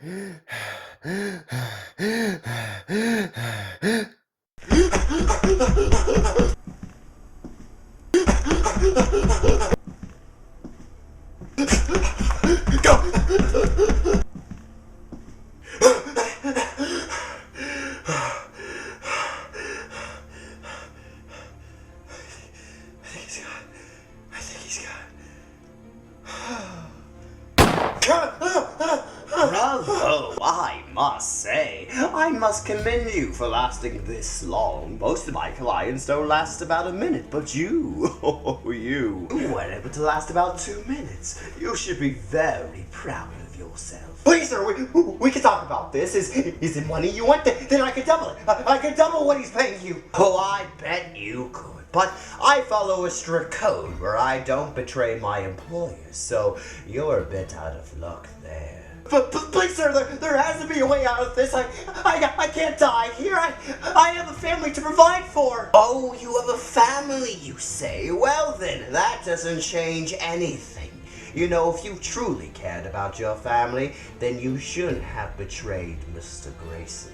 I think he's gone. Bravo, I must say. I must commend you for lasting this long. Most of my clients don't last about a minute, but you, you were able to last about 2 minutes. You should be very proud of yourself. Please, sir, we can talk about this. Is it money you want? Then I can double it. I can double what he's paying you. Oh, I bet you could. But I follow a strict code where I don't betray my employers, so you're a bit out of luck there. But please, sir, there has to be a way out of this. I can't die here. I have a family to provide for. Oh, you have a family, you say? Well then, that doesn't change anything. You know, if you truly cared about your family, then you shouldn't have betrayed Mr. Grayson.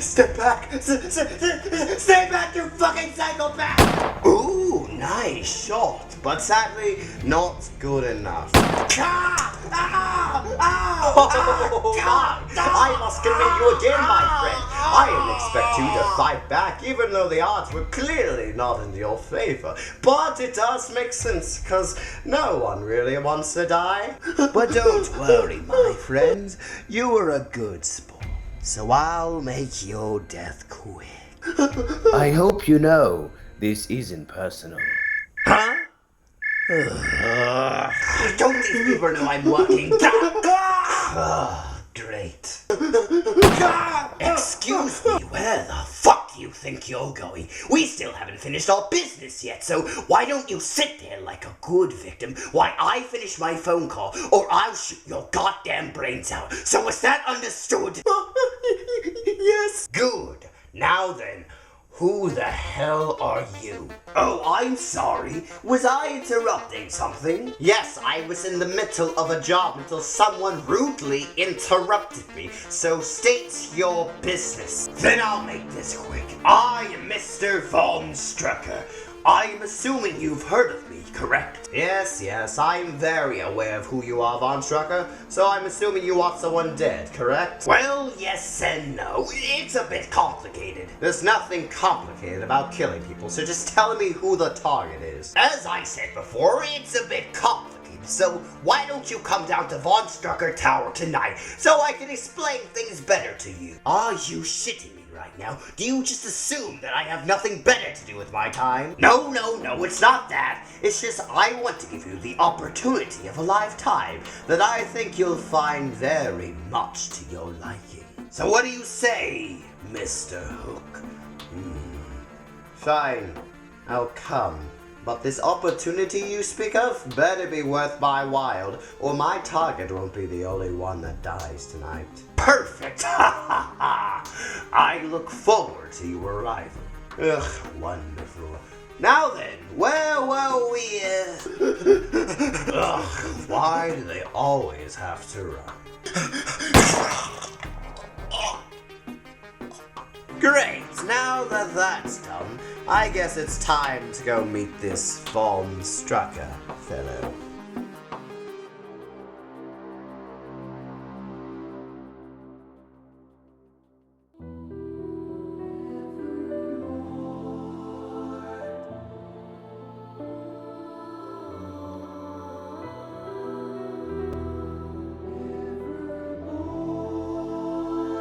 Step back! Stay back, you fucking psychopath! Ooh, nice shot, but sadly, not good enough. I must commend you again, my friend. I didn't expect you to fight back, even though the odds were clearly not in your favor. But it does make sense, because no one really wants to die. But don't worry, my friend. You were a good sport. So I'll make your death quick. I hope you know this isn't personal. Huh? Don't these people know I'm working? Great. Excuse me, where the fuck do you think you're going? We still haven't finished our business yet, so why don't you sit there like a good victim while I finish my phone call, or I'll shoot your goddamn brains out. So is that understood? Yes. Good. Now then, who the hell are you? Oh, I'm sorry. Was I interrupting something? Yes, I was in the middle of a job until someone rudely interrupted me. So state your business. Then I'll make this quick. I am Mr. Vonstrucker. I'm assuming you've heard of me, correct? Yes, I'm very aware of who you are, Vonstrucker, so I'm assuming you want someone dead, correct? Well, yes and no. It's a bit complicated. There's nothing complicated about killing people, so just tell me who the target is. As I said before, it's a bit complicated, so why don't you come down to Vonstrucker Tower tonight so I can explain things better to you? Are you shitting me right now? Do you just assume that I have nothing better to do with my time? No, it's not that. It's just I want to give you the opportunity of a lifetime that I think you'll find very much to your liking. So what do you say, Mr. Hook? Fine, I'll come. But this opportunity you speak of better be worth my while, or my target won't be the only one that dies tonight. Perfect! I look forward to your arrival. Ugh, wonderful. Now then, where were we? Ugh, why do they always have to run? Great, now that that's done, I guess it's time to go meet this Vonstrucker fellow.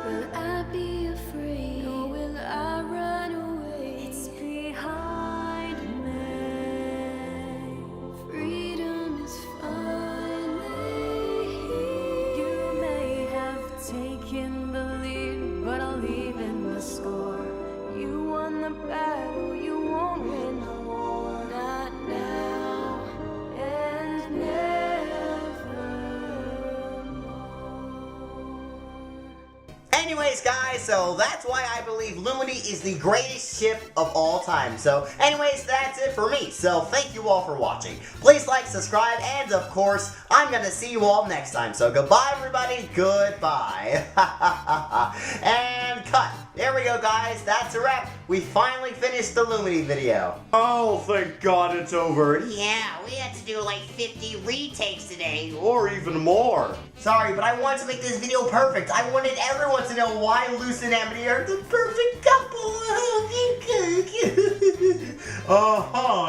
Will I be afraid or will I run away? It's behind me. Freedom anyways, guys, so that's why I believe Lumity is the greatest ship of all time. So, anyways, that's it for me. So, thank you all for watching. Please like, subscribe, and of course, I'm gonna see you all next time. So, goodbye, everybody. Goodbye. And cut. There we go, guys. That's a wrap. We finally finished the Lumity video. Oh, thank God it's over. Yeah, we had to do like 50 retakes today. Or even more. Sorry, but I wanted to make this video perfect. I wanted everyone to know why Luce and Amity are the perfect couple.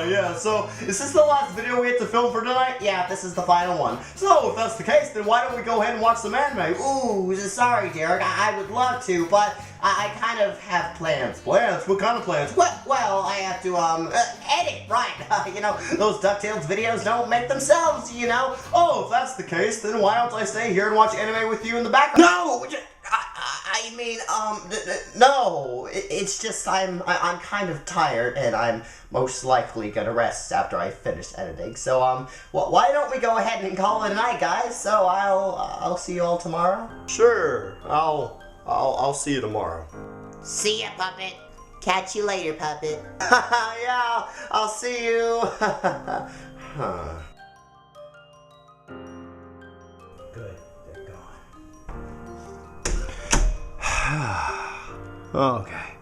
Yeah, so is this the last video we have to film for tonight? Yeah, this is the final one. So, if that's the case, then why don't we go ahead and watch some anime? Ooh, sorry, Derek. I would love to, but I kind of have plans. Plans? What kind of plans? Well, I have to, edit, right. You know, those DuckTales videos don't make themselves, you know. Oh, if that's the case, then why don't I stay here and watch anime with you in the background? No! I mean, no. It's just I'm kind of tired, and I'm most likely gonna rest after I finish editing. So, well, why don't we go ahead and call it a night, guys? So I'll see you all tomorrow. Sure. I'll see you tomorrow. See ya, Puppet. Catch you later, Puppet. Yeah, I'll see you. Good, they're gone. Okay,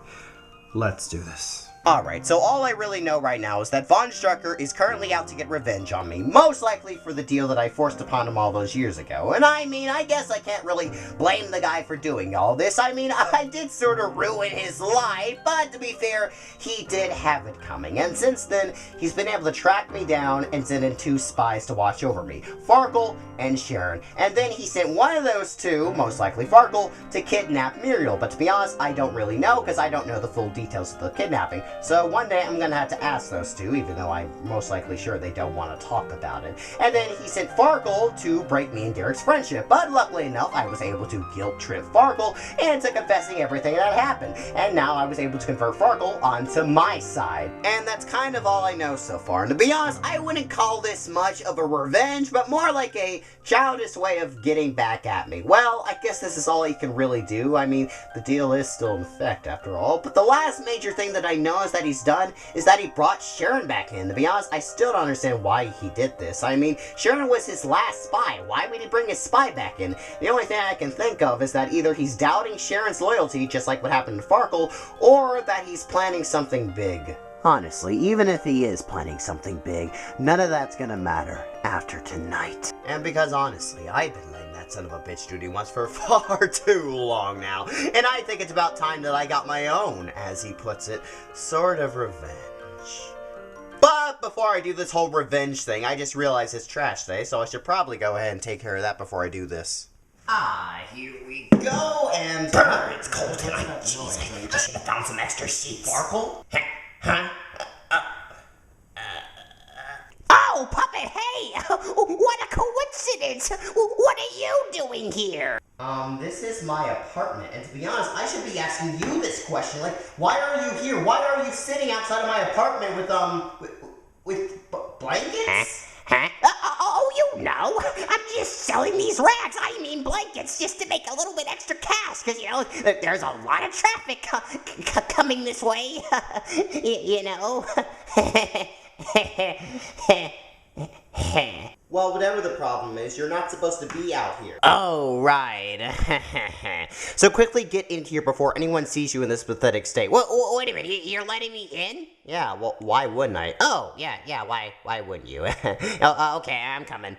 let's do this. Alright, so all I really know right now is that Vonstrucker is currently out to get revenge on me, most likely for the deal that I forced upon him all those years ago. And I mean, I guess I can't really blame the guy for doing all this. I mean, I did sort of ruin his life, but to be fair, he did have it coming. And since then, he's been able to track me down and send in 2 spies to watch over me, Farkle and Sharon. And then he sent one of those 2, most likely Farkle, to kidnap Muriel. But to be honest, I don't really know, because I don't know the full details of the kidnapping. So one day I'm gonna have to ask those 2, even though I'm most likely sure they don't want to talk about it. And then he sent Farkle to break me and Derek's friendship, but luckily enough I was able to guilt trip Farkle into confessing everything that happened. And now I was able to convert Farkle onto my side. And that's kind of all I know so far. And to be honest, I wouldn't call this much of a revenge, but more like a childish way of getting back at me. Well, I guess this is all he can really do. I mean, the deal is still in effect after all. But the last major thing that I know is that he's done is that he brought Sharon back in. To be honest, I still don't understand why he did this. I mean, Sharon was his last spy. Why would he bring his spy back in? The only thing I can think of is that either he's doubting Sharon's loyalty, just like what happened to Farkle, or that he's planning something big. Honestly, even if he is planning something big, none of that's gonna matter after tonight. And because honestly, I've been letting that son of a bitch duty once for far too long now, and I think it's about time that I got my own, as he puts it, sort of revenge. But before I do this whole revenge thing, I just realized it's trash day, so I should probably go ahead and take care of that before I do this. Here we go, and it's cold tonight. Jeez, I should have found some extra sheets. Farkle? Huh? Oh, Puppet, hey! What a coincidence! What are you doing here? This is my apartment, and to be honest, I should be asking you this question. Like, why are you here? Why are you sitting outside of my apartment with blankets? Huh? Oh, you know, I'm just selling these rags, I mean blankets, just to make a little bit extra cash, because, you know, there's a lot of traffic coming this way, you know. Well, whatever the problem is, you're not supposed to be out here. Oh, right. So quickly get in here before anyone sees you in this pathetic state. Well, wait a minute, you're letting me in? Yeah, well, why wouldn't I? Oh, yeah, why wouldn't you? Okay, I'm coming.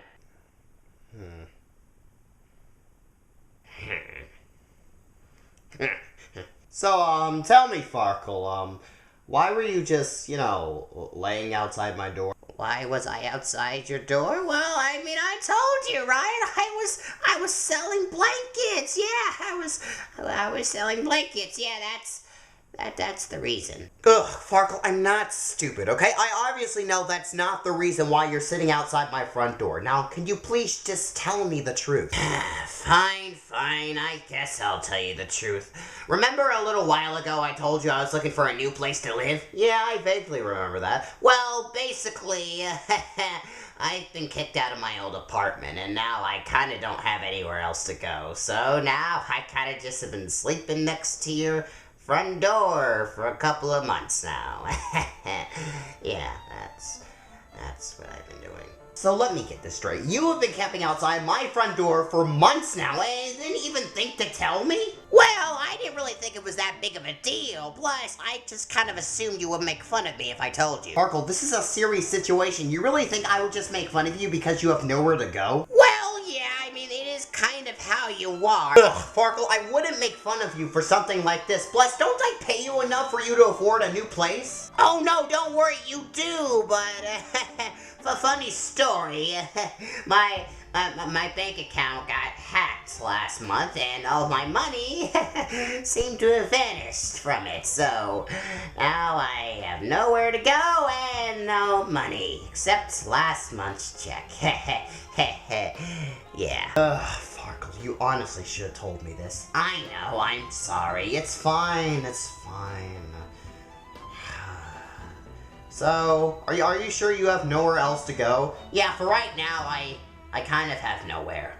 So, tell me, Farkle, why were you just, you know, laying outside my door? Why was I outside your door? Well, I mean, I told you, right? I was selling blankets. Yeah, I was selling blankets. Yeah, That's the reason. Ugh, Farkle, I'm not stupid, okay? I obviously know that's not the reason why you're sitting outside my front door. Now, can you please just tell me the truth? Fine, I guess I'll tell you the truth. Remember a little while ago I told you I was looking for a new place to live? Yeah, I vaguely remember that. Well, basically, I've been kicked out of my old apartment, and now I kind of don't have anywhere else to go. So now I kind of just have been sleeping next to your front door for a couple of months now. Yeah, that's what I've been doing. So let me get this straight. You have been camping outside my front door for months now and didn't even think to tell me? Well, I didn't really think it was that big of a deal. Plus, I just kind of assumed you would make fun of me if I told you. Farkle, this is a serious situation. You really think I would just make fun of you because you have nowhere to go? Well, yeah, I mean, it is kind of how you are. Ugh, Farkle, I wouldn't make fun of you for something like this. Plus, don't I pay you enough for you to afford a new place? Oh, no, don't worry, you do, but a funny story. My bank account got hacked last month, and all my money seemed to have vanished from it. So now I have nowhere to go and no money except last month's check. Yeah. Ugh, Farkle, you honestly should have told me this. I know. I'm sorry. It's fine. It's fine. So, are you sure you have nowhere else to go? Yeah, for right now, I kind of have nowhere.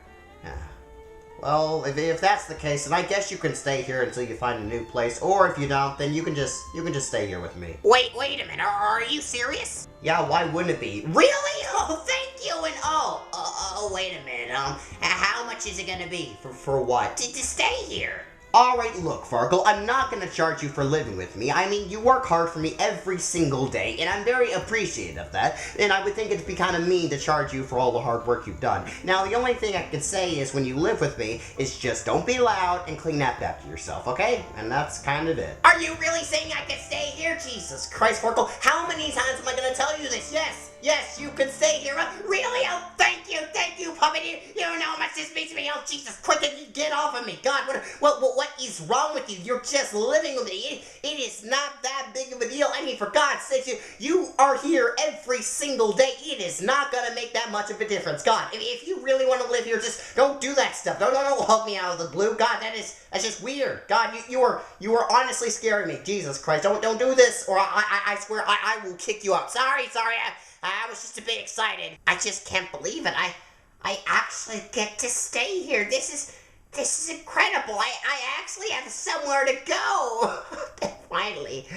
Well, if that's the case, then I guess you can stay here until you find a new place. Or if you don't, then you can just stay here with me. Wait a minute. Are you serious? Yeah, why wouldn't it be? Really? Oh, thank you. And wait a minute. How much is it gonna be For what? to stay here? Alright, look, Farkle, I'm not gonna charge you for living with me. I mean, you work hard for me every single day, and I'm very appreciative of that, and I would think it'd be kind of mean to charge you for all the hard work you've done. Now, the only thing I can say is when you live with me, is just don't be loud and clean up after yourself, okay? And that's kind of it. Are you really saying I can stay here? Jesus Christ, Farkle, how many times am I gonna tell you this? Yes, you can stay here. Really? Oh, thank you, puppet. You don't know how much this means to me. Oh, Jesus, quick, get off of me. God, what is wrong with you? You're just living with me. It is not that big of a deal. I mean, for God's sake, you are here every single day. It is not gonna make that much of a difference. God, if you really want to live here, just don't do that stuff. Don't help me out of the blue. God, that's just weird. God, you are honestly scaring me. Jesus Christ, don't do this, or I swear I will kick you out. Sorry. I was just a bit excited. I just can't believe it. I actually get to stay here. This is incredible. I actually have somewhere to go. Finally.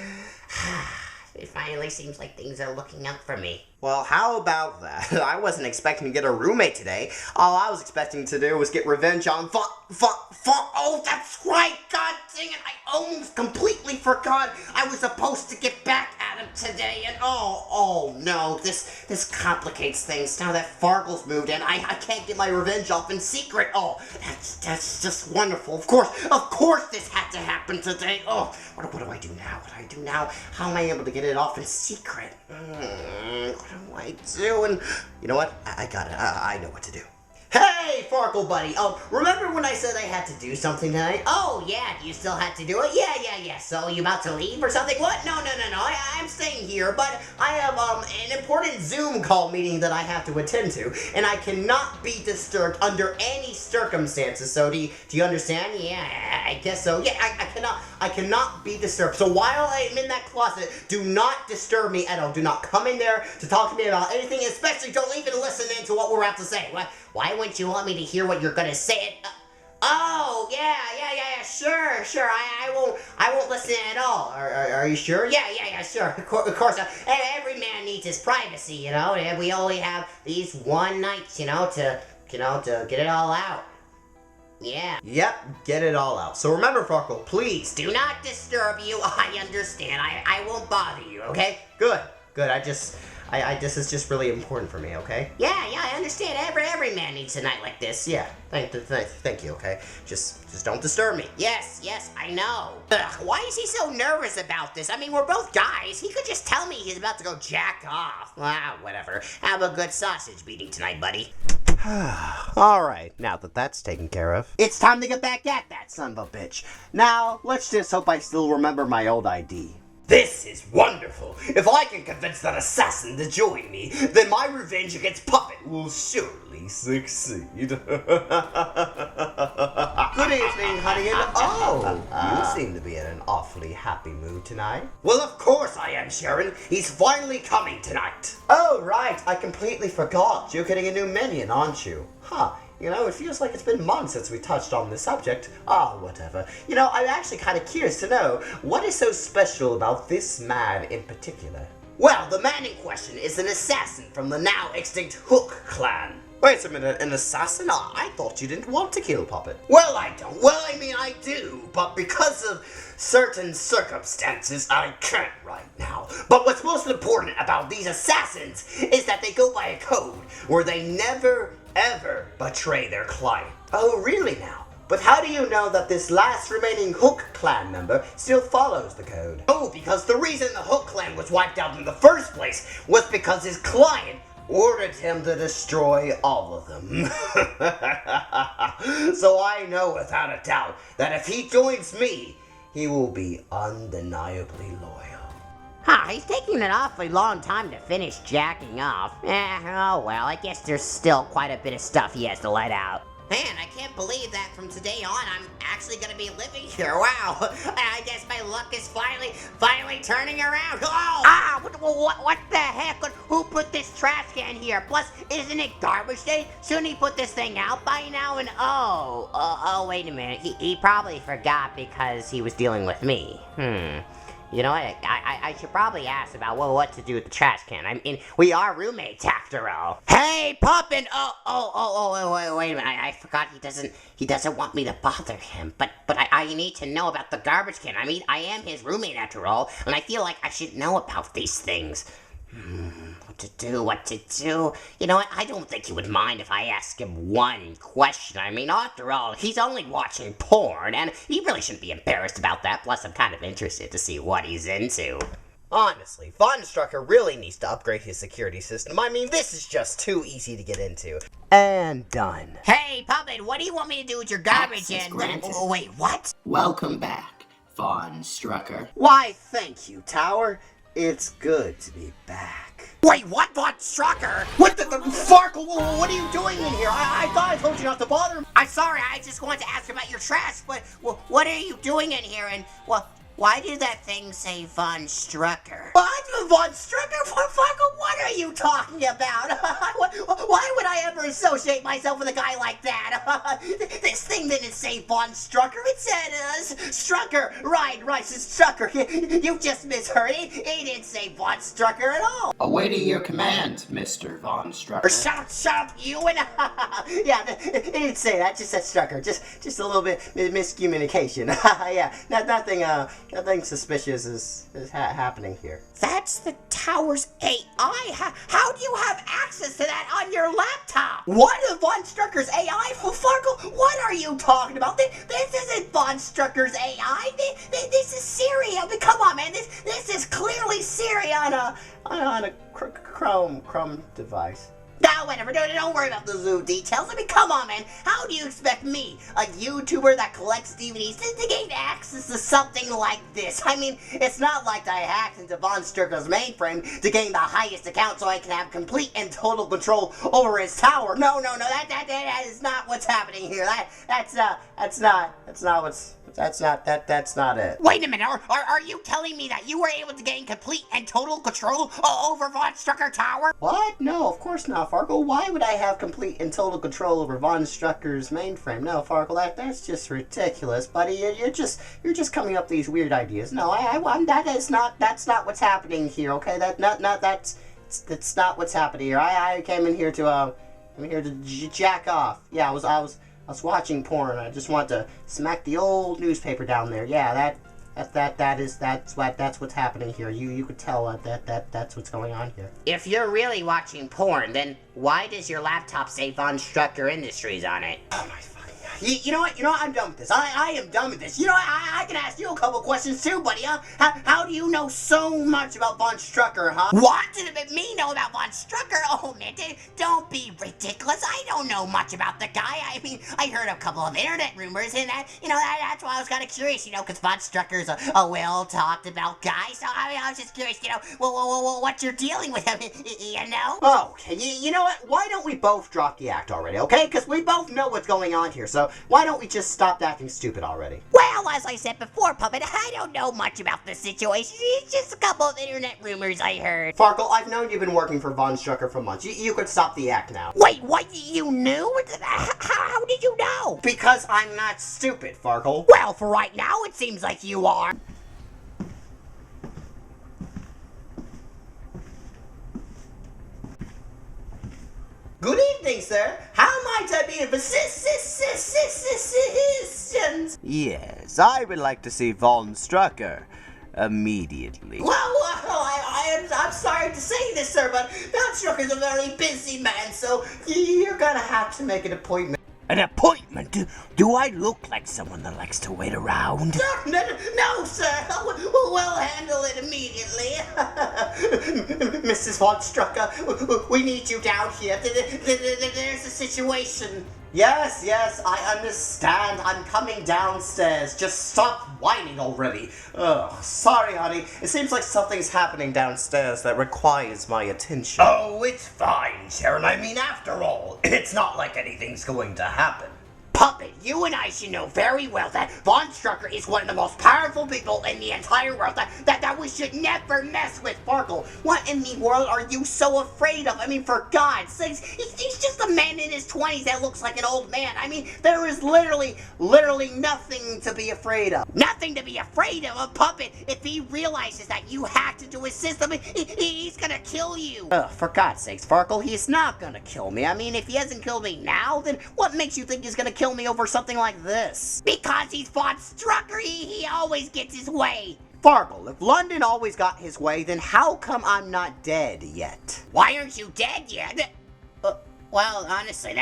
It finally seems like things are looking up for me. Well, how about that? I wasn't expecting to get a roommate today. All I was expecting to do was get revenge on Oh, that's right. God dang it. I almost completely forgot. I was supposed to get back at him today, and oh no, this complicates things. Now that Farkle's moved in, I can't get my revenge off in secret. Oh, that's just wonderful. Of course this had to happen today. Oh, what do I do now? How am I able to get it off in secret? What do I do? And you know what? I got it. I know what to do. Hey, Farkle buddy. Remember when I said I had to do something tonight? Oh, yeah, you still had to do it? Yeah. So, you about to leave or something? What? No. I'm staying here, but I have, an important Zoom call meeting that I have to attend to, and I cannot be disturbed under any circumstances. So, do you understand? Yeah, I guess so. Yeah, I cannot be disturbed. So, while I'm in that closet, do not disturb me at all. Do not come in there to talk to me about anything, especially don't even listen in to what we're about to say. Why wouldn't you want me to hear what you're gonna say? Sure. I won't listen at all. Are you sure? Yeah, sure. Of course. Every man needs his privacy, you know. And we only have these one nights, to get it all out. Yeah. Yep, get it all out. So remember, Farkle, please do not disturb you. I understand. I won't bother you. Okay. Good. This is just really important for me, okay? Yeah, I understand. Every man needs a night like this. Yeah, thank you, okay? Just don't disturb me. Yes, I know. Ugh, why is he so nervous about this? I mean, we're both guys. He could just tell me he's about to go jack off. Whatever. Have a good sausage beating tonight, buddy. Alright, now that that's taken care of, it's time to get back at that son of a bitch. Now, let's just hope I still remember my old ID. This is wonderful! If I can convince that assassin to join me, then my revenge against Puppet will surely succeed. Good evening, honey, and oh, you seem to be in an awfully happy mood tonight. Well, of course I am, Sharon. He's finally coming tonight. Oh, right, I completely forgot. You're getting a new minion, aren't you? Huh. You know, it feels like it's been months since we touched on this subject. Whatever. You know, I'm actually kind of curious to know, what is so special about this man in particular? Well, the man in question is an assassin from the now extinct Hook clan. Wait a minute, an assassin? I thought you didn't want to kill Puppet. Well, I don't. Well, I mean, I do, but because of certain circumstances, I can't right now. But what's most important about these assassins is that they go by a code where they never ever betray their client. Oh, really now? But how do you know that this last remaining Hook clan member still follows the code? Oh, because the reason the Hook clan was wiped out in the first place was because his client ordered him to destroy all of them. So I know without a doubt that if he joins me, he will be undeniably loyal. Huh, he's taking an awfully long time to finish jacking off. Oh well, I guess there's still quite a bit of stuff he has to let out. Man, I can't believe that from today on I'm actually gonna be living here. Wow, I guess my luck is finally turning around. Oh! What the heck? Who put this trash can here? Plus, isn't it garbage day? Shouldn't he put this thing out by now? And wait a minute. He probably forgot because he was dealing with me. You know what? I should probably ask about what to do with the trash can. I mean, we are roommates after all. Hey, Puppet! Wait a minute. I forgot he doesn't want me to bother him. But I need to know about the garbage can. I mean, I am his roommate after all, and I feel like I should know about these things. What to do? You know what? I don't think he would mind if I ask him one question. I mean, after all, he's only watching porn, and he really shouldn't be embarrassed about that. Plus, I'm kind of interested to see what he's into. Honestly, Vonstrucker really needs to upgrade his security system. I mean, this is just too easy to get into. And done. Hey, Puppet, what do you want me to do with your garbage? Access granted. Wait, what? Welcome back, Vonstrucker. Why, thank you, Tower. It's good to be back. Wait, what? Vonstrucker? What the Farkle? What are you doing in here? I thought I told you not to bother him. I'm sorry, I just wanted to ask about your trash, but what are you doing in here? And why did that thing say Vonstrucker? What? Vonstrucker? Farkle, what are you talking about? Why would I ever associate myself with a guy like that? This thing didn't say Vonstrucker. It said, Strucker. Right, it's Strucker. You just misheard it. It didn't say Vonstrucker at all. Awaiting your command, Mr. Vonstrucker. Shut up, you and Yeah, it didn't say that. Just said Strucker. Just a little bit miscommunication. Yeah, nothing suspicious is happening here. That's the tower's AI? How do you have access to that on your laptop? What? Vonstrucker's AI? Farkle, what are you talking about? This isn't Vonstrucker's AI. This is Siri. I mean, come on, man. This is clearly Siri on a Chrome device. No, whatever. Don't worry about the zoo details. I mean, come on, man. How do you expect me, a YouTuber that collects DVDs, to gain access to something like this? I mean, it's not like I hacked into Vonstrucker's mainframe to gain the highest account so I can have complete and total control over his tower. No. That is not what's happening here. That's not it. Wait a minute. Are you telling me that you were able to gain complete and total control over Vonstrucker Tower? What? No, of course not, Farkle. Why would I have complete and total control over Vonstrucker's mainframe? No, Farkle, that's just ridiculous, buddy. You're just coming up with these weird ideas. No, that's not what's happening here. Okay, that's not what's happening here. I came in here to jack off. Yeah, I was watching porn. I just want to smack the old newspaper down there. Yeah, that's what's happening here. You could tell that's what's going on here. If you're really watching porn, then why does your laptop say Vonstrucker Industries on it? Oh my fucking god. You know what? I'm done with this. I am done with this. You know what? I can ask you a couple questions too, buddy, huh? How do you know so much about Vonstrucker, huh? What? Me know about Vonstrucker? Oh, man, don't be ridiculous. I don't know much about the guy. I mean, I heard a couple of internet rumors, and that's why I was kind of curious, because Vonstrucker's a well-talked-about guy, so I was just curious, what you're dealing with him, Oh, okay. You know what? Why don't we both drop the act already, okay? Because we both know what's going on here, so why don't we just stop acting stupid already? Well, as I said before, Puppet, I don't know much about the situation. It's just a couple of internet rumors I heard. Farkle, I've known you've been working for Vonstrucker for months. You could stop the act now. Wait, what? You knew? How did you know? Because I'm not stupid, Farkle. Well, for right now, it seems like you are. Good evening, sir. How might I be of assistance? Yes, I would like to see Vonstrucker immediately. Well, I'm sorry to say this, sir, but Vonstrucker's a very busy man, so you're gonna have to make an appointment. An appointment? Do I look like someone that likes to wait around? No, sir. We'll handle it immediately. Mrs. Vonstrucker, we need you down here. There's a situation. Yes, I understand. I'm coming downstairs. Just stop whining already. Ugh, sorry, honey. It seems like something's happening downstairs that requires my attention. Oh, it's fine, Sharon. I mean, after all, it's not like anything's going to happen. Puppet, you and I should know very well that Vonstrucker is one of the most powerful people in the entire world that we should never mess with. Farkle, what in the world are you so afraid of? I mean, for God's sakes, he's just a man in his 20s that looks like an old man. I mean, there is literally nothing to be afraid of. Nothing to be afraid of, a Puppet. If he realizes that you hacked into his system, he's gonna kill you. For God's sakes, Farkle, he's not gonna kill me. I mean, if he hasn't killed me now, then what makes you think he's gonna kill me over something like this? Because he's Vonstrucker, he always gets his way. Farkle, if London always got his way, then how come I'm not dead yet? Why aren't you dead yet? Well, honestly,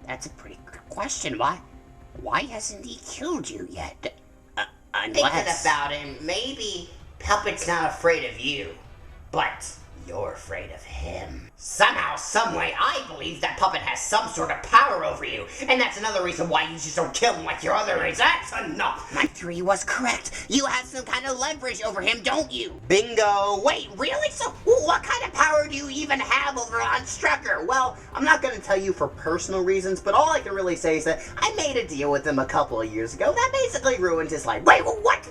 that's a pretty good question. Why hasn't he killed you yet? Thinking about him, maybe Puppet's not afraid of you, but you're afraid of him. Somehow, someway, I believe that Puppet has some sort of power over you, and that's another reason why you just don't kill him like your other mates. That's enough! My theory was correct. You have some kind of leverage over him, don't you? Bingo! Wait, really? So, what kind of power do you even have over Vonstrucker? Well, I'm not going to tell you for personal reasons, but all I can really say is that I made a deal with him a couple of years ago that basically ruined his life. Wait, what?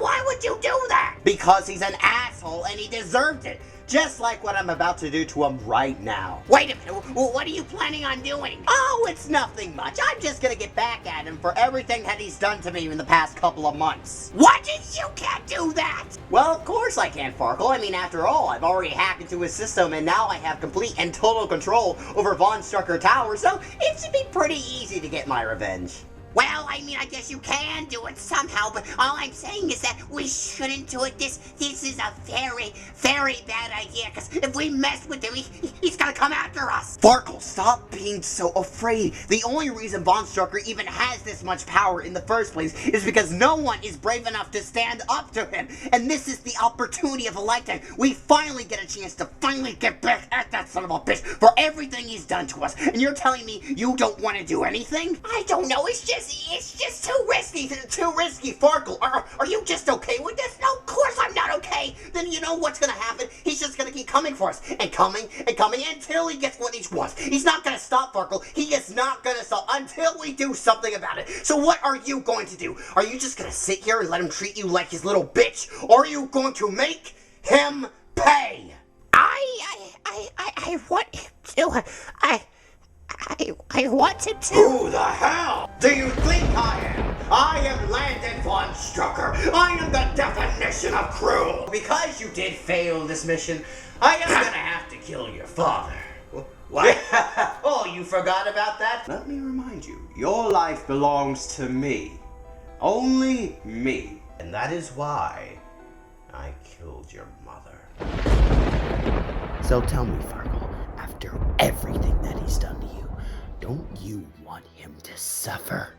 Why would you do that? Because he's an asshole and he deserved it. Just like what I'm about to do to him right now. Wait a minute, what are you planning on doing? Oh, it's nothing much. I'm just gonna get back at him for everything that he's done to me in the past couple of months. What? You can't do that! Well, of course I can, Farkle. I mean, after all, I've already hacked into his system and now I have complete and total control over Vonstrucker Tower, so it should be pretty easy to get my revenge. Well, I mean, I guess you can do it somehow, but all I'm saying is that we shouldn't do it. This is a very, very bad idea, because if we mess with him, he's gonna come after us. Farkle, stop being so afraid. The only reason Vonstrucker even has this much power in the first place is because no one is brave enough to stand up to him. And this is the opportunity of a lifetime. We finally get a chance to finally get back at that son of a bitch for everything he's done to us. And you're telling me you don't want to do anything? I don't know, it's just too risky. Too risky, Farkle. Are you just okay with this? No, of course I'm not okay. Then you know what's gonna happen? He's just gonna keep coming for us. And coming until he gets what he wants. He's not gonna stop, Farkle. He is not gonna stop until we do something about it. So what are you going to do? Are you just gonna sit here and let him treat you like his little bitch? Or are you going to make him pay? I want him to. I want him to. Who the hell do you think I am? I am Landon Vonstrucker. I am the definition of cruel. Because you did fail this mission, I am gonna have to kill your father. What? Oh, you forgot about that? Let me remind you, your life belongs to me. Only me. And that is why I killed your mother. So tell me, Farkle, after everything that he's done to you, don't you want him to suffer?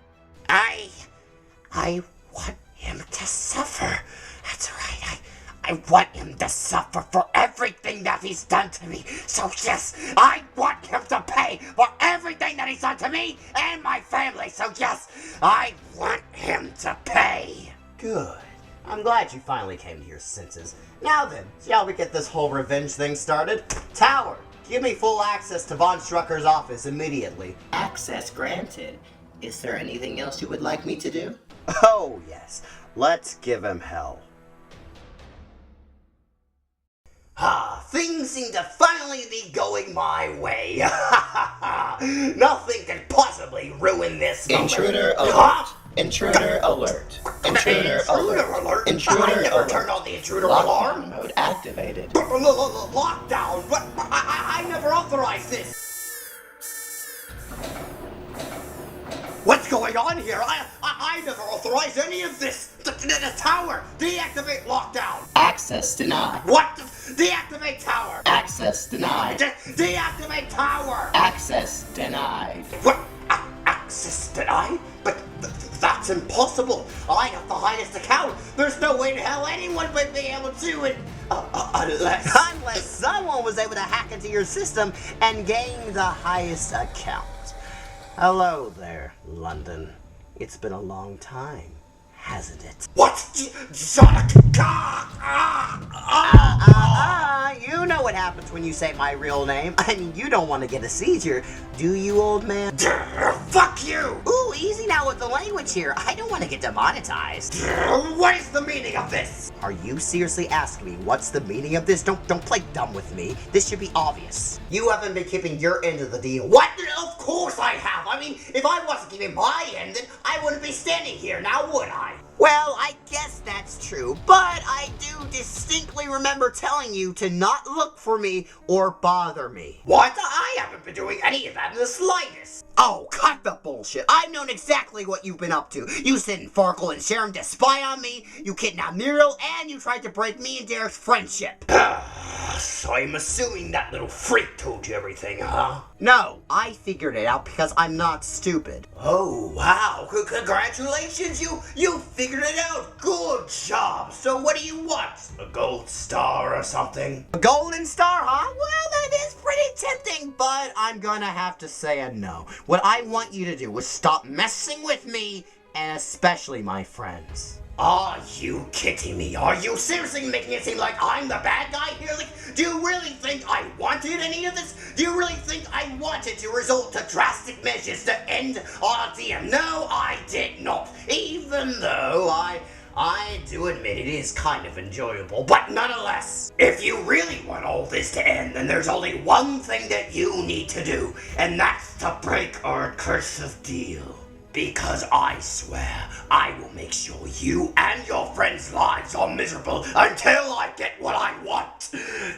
I want him to suffer. That's right. I want him to suffer for everything that he's done to me. So yes, I want him to pay for everything that he's done to me and my family. So yes, I want him to pay. Good. I'm glad you finally came to your senses. Now then, shall we get this whole revenge thing started? Tower, give me full access to Vonstrucker's office immediately. Access granted. Is there anything else you would like me to do? Oh, yes. Let's give him hell. Things seem to finally be going my way. Nothing can possibly ruin this moment. Intruder alert. Huh? Intruder alert. Intruder alert. Intruder I never alert. turned on the intruder Lockdown alarm. mode activated. Lockdown? What? I never authorized this. What's going on here? I never authorized any of this. The tower, deactivate lockdown. Access denied. What? Deactivate tower. Access denied. Deactivate tower. Access denied. What? Access denied? But that's impossible. I have the highest account. There's no way in hell anyone would be able to it. Unless someone was able to hack into your system and gain the highest account. Hello there, London. It's been a long time, hasn't it? What? You know what happens when you say my real name. I mean, you don't want to get a seizure, do you, old man? Fuck you! Ooh, easy now with the language here. I don't want to get demonetized. What is the meaning of this? Are you seriously asking me what's the meaning of this? Don't play dumb with me. This should be obvious. You haven't been keeping your end of the deal. What? Of course I have. I mean, if I wasn't keeping my end, then I wouldn't be standing here now, would I? Well, I guess that's true, but I do distinctly remember telling you to not look for me or bother me. What? I haven't been doing any of that in the slightest. Oh, cut the bullshit. I've known exactly what you've been up to. You sent Farkle and Sharon to spy on me, you kidnapped Muriel, and you tried to break me and Derek's friendship. So I'm assuming that little freak told you everything, huh? No, I figured it out because I'm not stupid. Oh, wow. Congratulations, you figured it out. Good job. So what do you want? A gold star or something? A golden star, huh? Well, that is pretty tempting, but I'm gonna have to say a no. What I want you to do is stop messing with me, and especially my friends. Are you kidding me? Are you seriously making it seem like I'm the bad guy here? Like, do you really think I wanted any of this? Do you really think I wanted to resort to drastic measures to end our DM? No, I did not. Even though I do admit it is kind of enjoyable, but nonetheless, if you really want all this to end, then there's only one thing that you need to do, and that's to break our accursed deal. Because I swear, I will make sure you and your friends' lives are miserable until I get what I want.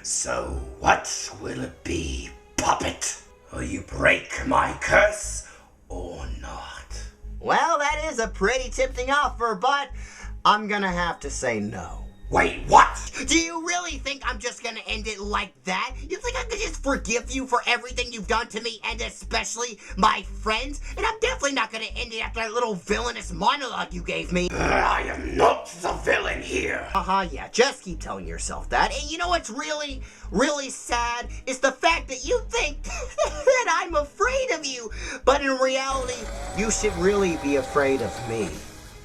So, what will it be, puppet? Will you break my curse or not? Well, that is a pretty tempting offer, but I'm gonna have to say no. Wait, what? Do you really think I'm just gonna end it like that? You think I could just forgive you for everything you've done to me and especially my friends? And I'm definitely not gonna end it after that little villainous monologue you gave me. I am not the villain here. Yeah, just keep telling yourself that. And you know what's really, really sad? Is the fact that you think that I'm afraid of you. But in reality, you should really be afraid of me.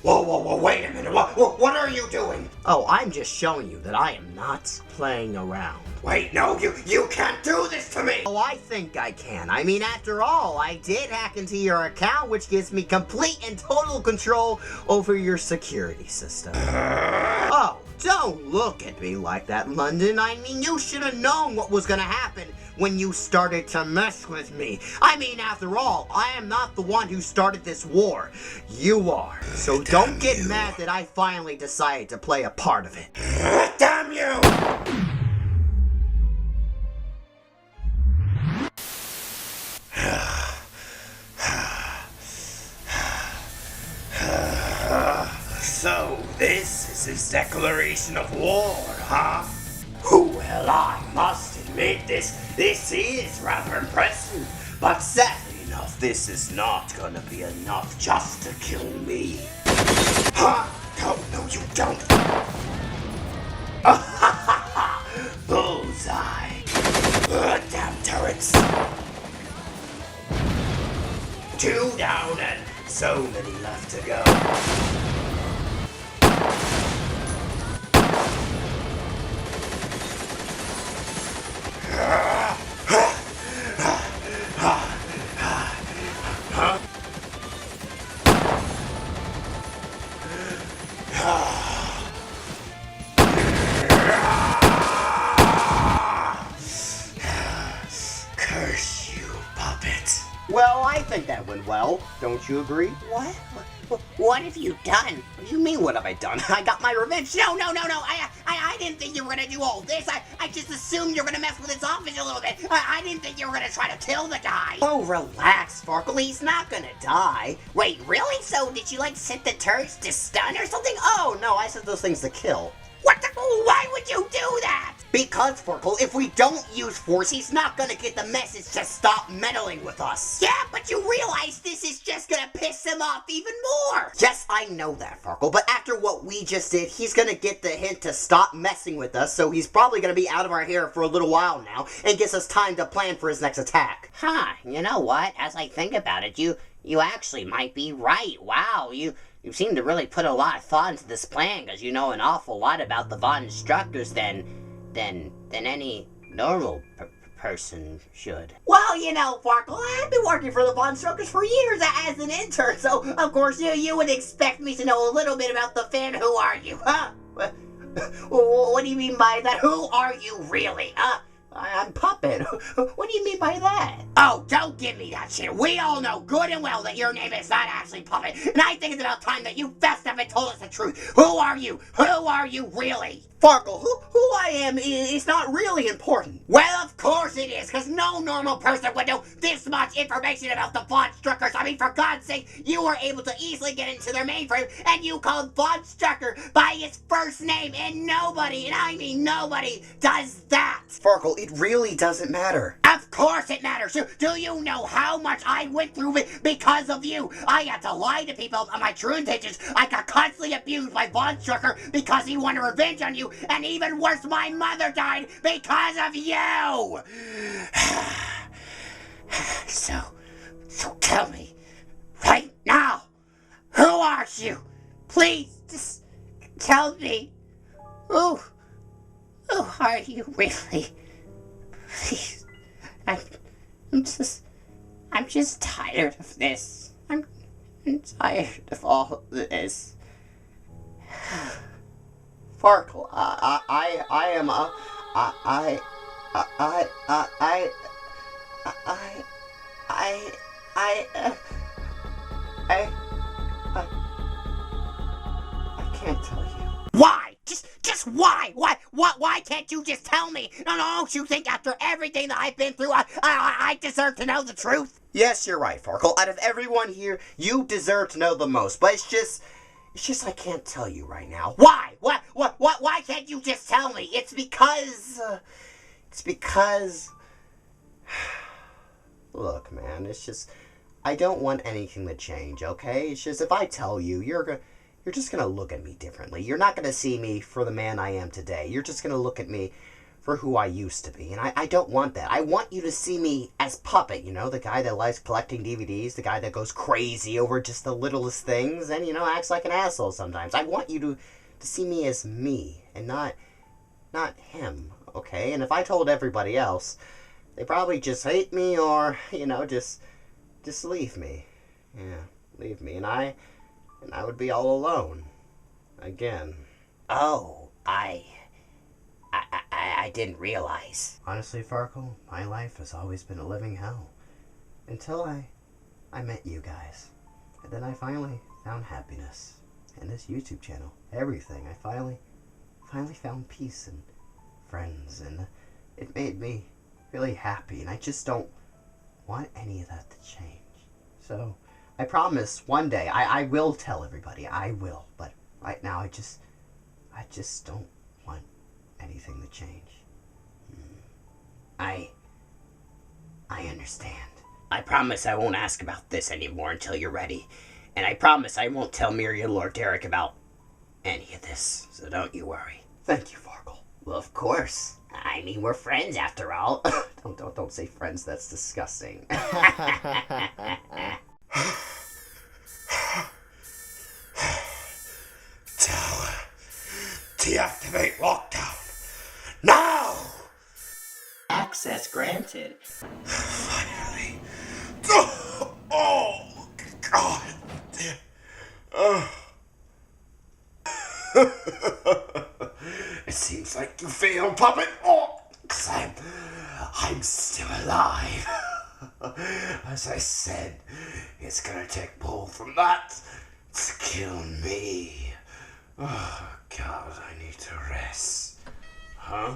Whoa, wait a minute. What are you doing? Oh, I'm just showing you that I am not playing around. Wait, no, you can't do this to me. Oh, I think I can. I mean, after all, I did hack into your account, which gives me complete and total control over your security system. Oh, don't look at me like that, London. I mean, you should have known what was gonna happen when you started to mess with me. I mean, after all, I am not the one who started this war. You are. So don't get mad that I finally decided to play a part of it. Damn you! So, this is his declaration of war, huh? Well, I must admit this is rather impressive, but sadly enough. This is not gonna be enough just to kill me. Ha! No, you don't. Bullseye. Damn turrets. 2 down and so many left to go. Curse you, puppet. Well, I think that went well. Don't you agree? What? What have you done? What do you mean, what have I done? I got my revenge. No. I didn't think you were gonna do all this. I just assumed you were gonna mess with his office a little bit. I didn't think you were gonna try to kill the guy. Oh, relax, Farkle. He's not gonna die. Wait, really? So did you like set the turrets to stun or something? Oh, no, I said those things to kill. What the? Why would you do that? Because, Farkle, if we don't use force, he's not gonna get the message to stop meddling with us. Yeah, but you realize this is just gonna piss him off even more. Yes, I know that, Farkle, but after what we just did, he's gonna get the hint to stop messing with us, so he's probably gonna be out of our hair for a little while now, and gives us time to plan for his next attack. Huh, you know what? As I think about it, you actually might be right. Wow, you seem to really put a lot of thought into this plan, because you know an awful lot about the Vonstruckers than any normal person should. Well, you know, Farkle, I've been working for the Vonstruckers for years as an intern, so of course you would expect me to know a little bit about the fan. Who are you, huh? What do you mean by that? Who are you really, huh? I'm Puppet. What do you mean by that? Oh, don't give me that shit. We all know good and well that your name is not actually Puppet, and I think it's about time that you fessed up and told us the truth. Who are you? Who are you really? Farkle, who I am is not really important. Well, of course it is, because no normal person would know this much information about the Vonstruckers. I mean, for God's sake, you were able to easily get into their mainframe, and you called Vonstrucker by his first name, and nobody, and I mean nobody, does that. Farkle, it really doesn't matter. Of course it matters. Do you know how much I went through because of you? I had to lie to people about my true intentions. I got constantly abused by Vonstrucker because he wanted revenge on you. And even worse, my mother died because of you! So tell me, right now, who are you? Please, just tell me. Who are you really? Please, I'm just tired of this. I'm tired of all this. Farkle, I am I can't tell you. Why? Just why? Why can't you just tell me? No, don't you think after everything that I've been through, I deserve to know the truth? Yes, you're right, Farkle. Out of everyone here, you deserve to know the most. But it's just I can't tell you right now. Why? Why can't you just tell me? It's because look, man, it's just I don't want anything to change, okay? It's just if I tell you, you're just gonna look at me differently. You're not gonna see me for the man I am today. You're just gonna look at me for who I used to be. And I don't want that. I want you to see me as Puppet, you know, the guy that likes collecting DVDs, the guy that goes crazy over just the littlest things and, you know, acts like an asshole sometimes. I want you to see me as me and not him, okay? And if I told everybody else, they probably just hate me or, you know, just leave me. Yeah, leave me. And I would be all alone. Again. Oh, I didn't realize. Honestly, Farkle, my life has always been a living hell. Until I met you guys. And then I finally found happiness. And this YouTube channel. Everything. I finally found peace and friends. And it made me really happy. And I just don't want any of that to change. So, I promise one day I will tell everybody. I will. But right now I just don't want anything to change. I understand. I promise I won't ask about this anymore until you're ready. And I promise I won't tell Muriel or Derek about any of this, so don't you worry. Thank you, Farkle. Well, of course. I mean, we're friends after all. Don't say friends, that's disgusting. Tower. Deactivate lockdown. Now! Access granted. Finally. Oh, God. It seems like you failed, Puppet. Oh, 'cause I'm still alive. As I said, it's gonna take both from that to kill me. Oh, God, I need to rest. Huh?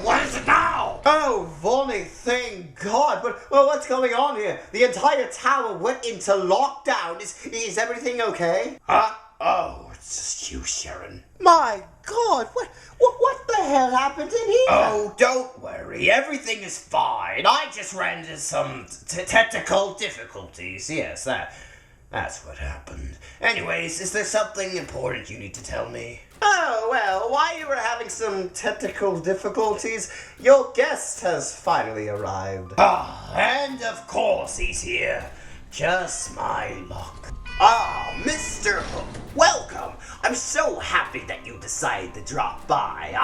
What is it now? Oh, Vonnie, thank God. But, well, what's going on here? The entire tower went into lockdown. Is everything okay? Huh? Oh, it's just you, Sharon. My God, what the hell happened in here? Oh, don't worry. Everything is fine. I just ran into some technical difficulties. Yes, that's what happened. Anyways, is there something important you need to tell me? Oh, well, while you were having some technical difficulties, your guest has finally arrived. Ah, and of course he's here. Just my luck. Ah, Mr. Hook, welcome. I'm so happy that you decided to drop by.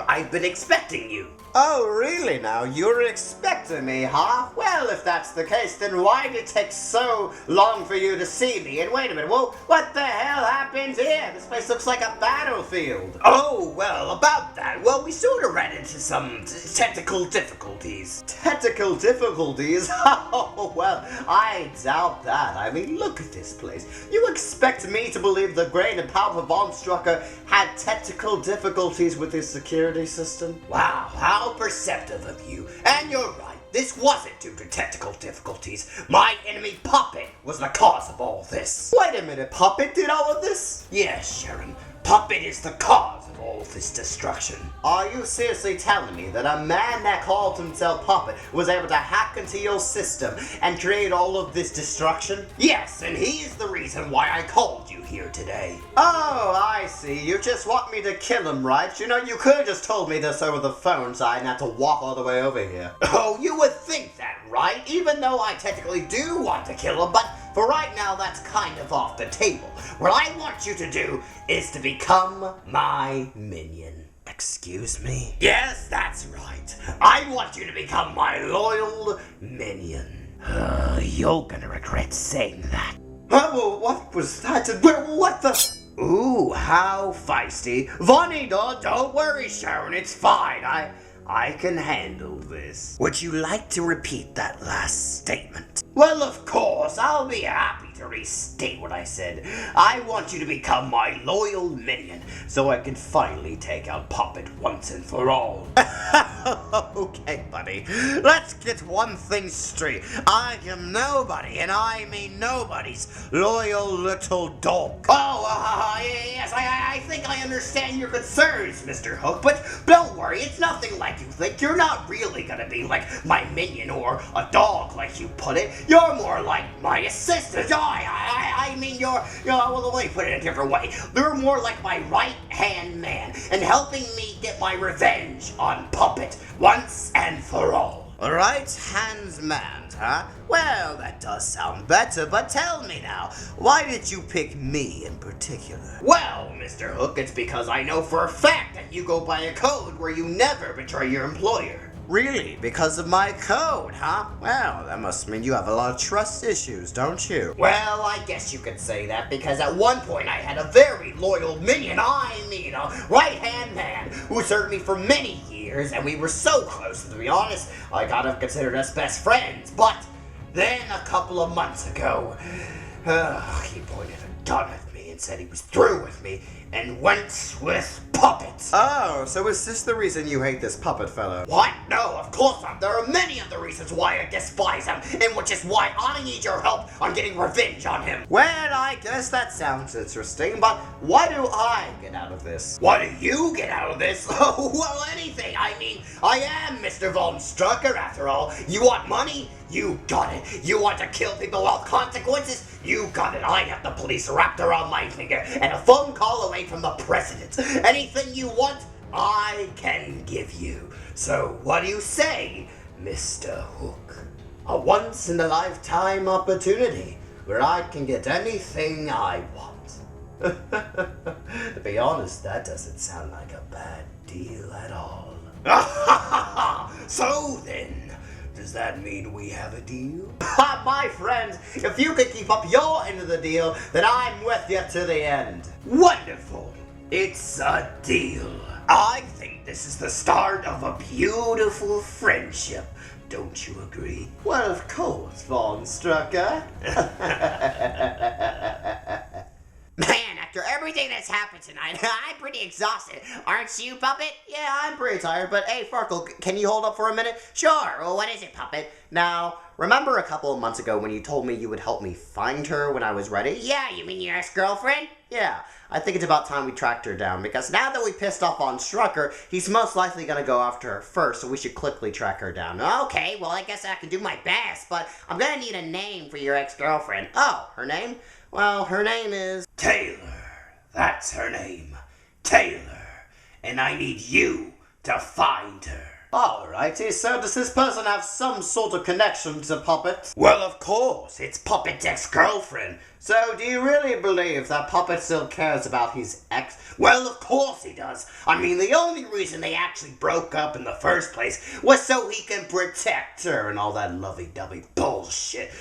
I've been expecting you. Oh, really now? You were expecting me, huh? Well, if that's the case, then why did it take so long for you to see me? And wait a minute, well, what the hell happened here? This place looks like a battlefield. Oh, well, about that. Well, we sort of ran into some technical difficulties. Technical difficulties? Oh, well, I doubt that. I mean, look at this place. You expect me to believe the great and powerful Vonstrucker had technical difficulties with his security system? Wow, how perceptive of you. And you're right, this wasn't due to technical difficulties. My enemy Puppet was the cause of all this. Wait a minute, Puppet did all of this? Yes, Sharon, Puppet is the cause of all this destruction. Are you seriously telling me that a man that called himself Puppet was able to hack into your system and create all of this destruction? Yes, and he is the reason why I called you here today. Oh, I see. You just want me to kill him, right? You know, you could have just told me this over the phone so I didn't have to walk all the way over here. Oh, you would think that, right? Even though I technically do want to kill him, but for right now, that's kind of off the table. What I want you to do is to become my minion. Excuse me? Yes, that's right. I want you to become my loyal minion. You're gonna regret saying that. Oh, what was that? What the? Ooh, how feisty. Vonnie, don't worry, Sharon, it's fine. I can handle this. Would you like to repeat that last statement? Well, of course, I'll be happy to restate what I said. I want you to become my loyal minion so I can finally take out Puppet once and for all. Okay, buddy. Let's get one thing straight. I am nobody, and I mean nobody's loyal little dog. Oh, yes, I think I understand your concerns, Mr. Hook, but don't worry, it's nothing like you think. You're not really gonna be like my minion or a dog, like you put it. You're more like my assistant. I mean, well, let me put it in a different way. You're more like my right-hand man and helping me get my revenge on Puppet once and for all. Right hands man, huh? Well, that does sound better, but tell me now, why did you pick me in particular? Well, Mr. Hook, it's because I know for a fact that you go by a code where you never betray your employer. Really? Because of my code, huh? Well, that must mean you have a lot of trust issues, don't you? Well, I guess you could say that, because at one point I had a very loyal minion, I mean a right-hand man, who served me for many years, and we were so close, to be honest, I gotta consider us best friends. But then a couple of months ago, he pointed a gun at me and said he was through with me and went with Puppet. Oh, so is this the reason you hate this puppet fellow? What? No, of course not. There are many other reasons why I despise him, and which is why I need your help on getting revenge on him. Well, I guess that sounds interesting, but what do I get out of this? What do you get out of this? Oh, well, anything. I mean, I am Mr. Vonstrucker after all. You want money? You got it. You want to kill people without consequences? You got it. I have the police wrapped around my finger and a phone call away from the president. Anything you want, I can give you. So what do you say, Mr. Hook? A once-in-a-lifetime opportunity where I can get anything I want. To be honest, that doesn't sound like a bad deal at all. So then, does that mean we have a deal? My friend, if you can keep up your end of the deal, then I'm with you to the end. Wonderful. It's a deal. I think this is the start of a beautiful friendship. Don't you agree? Well, of course, Vonstrucker. Man, after everything that's happened tonight, I'm pretty exhausted. Aren't you, Puppet? Yeah, I'm pretty tired, but hey, Farkle, can you hold up for a minute? Sure. Well, what is it, Puppet? Now, remember a couple of months ago when you told me you would help me find her when I was ready? Yeah, you mean your ex-girlfriend? Yeah, I think it's about time we tracked her down, because now that we pissed off Vonstrucker, he's most likely gonna go after her first, so we should quickly track her down. Okay, well, I guess I can do my best, but I'm gonna need a name for your ex-girlfriend. Oh, her name? Well, her name is... Taylor. That's her name. Taylor. And I need you to find her. Alrighty, so does this person have some sort of connection to Puppet? Well, of course. It's Puppet's ex-girlfriend. So, do you really believe that Puppet still cares about his ex? Well, of course he does. I mean, the only reason they actually broke up in the first place was so he can protect her and all that lovey-dovey bullshit.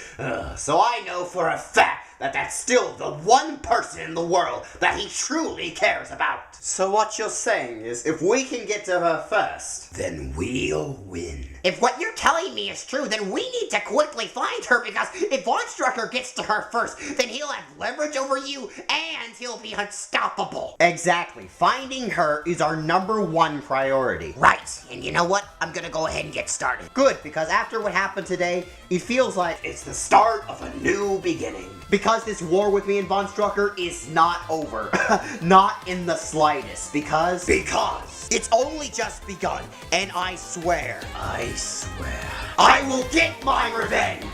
So I know for a fact that that's still the one person in the world that he truly cares about. So what you're saying is, if we can get to her first, then we'll win. If what you're telling me is true, then we need to quickly find her, because if Vonstrucker gets to her first, then he'll have leverage over you, and he'll be unstoppable. Exactly. Finding her is our #1 priority. Right, and you know what? I'm gonna go ahead and get started. Good, because after what happened today, it feels like It's the start of a new beginning. because this war with me and Vonstrucker is not over. Not in the slightest, because It's only just begun, and I swear, I will get my revenge.